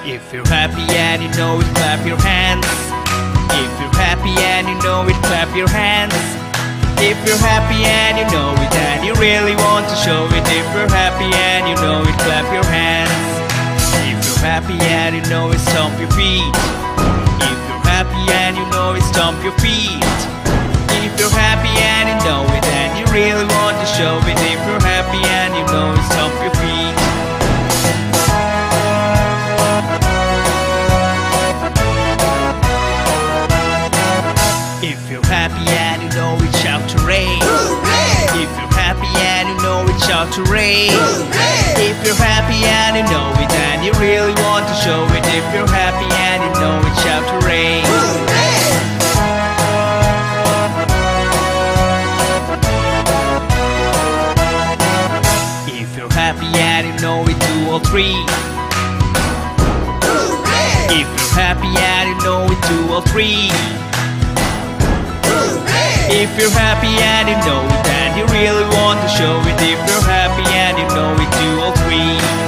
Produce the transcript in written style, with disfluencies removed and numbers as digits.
If you're happy and you know it, clap your hands. If you're happy and you know it, clap your hands. If you're happy and you know it and you really want to show it. If you're happy and you know it, clap your hands. If you're happy and you know it, stomp your feet. If you're happy and you know it, stomp your feet. If you're happy and you know it and you really want to show it. If you're happy and you know it, stomp your feet. If you're happy and you know it, shout hooray! Hooray! If you're happy and you know it, shout hooray! Hooray! If you're happy and you know it and you really want to show it. If you're happy and you know it, shout hooray! Hooray! If you're happy and you know it, do all three. Hooray! If you're happy and you know it, do all three. If you're happy and you know it and you really want to show it. If you're happy and you know it, do all three.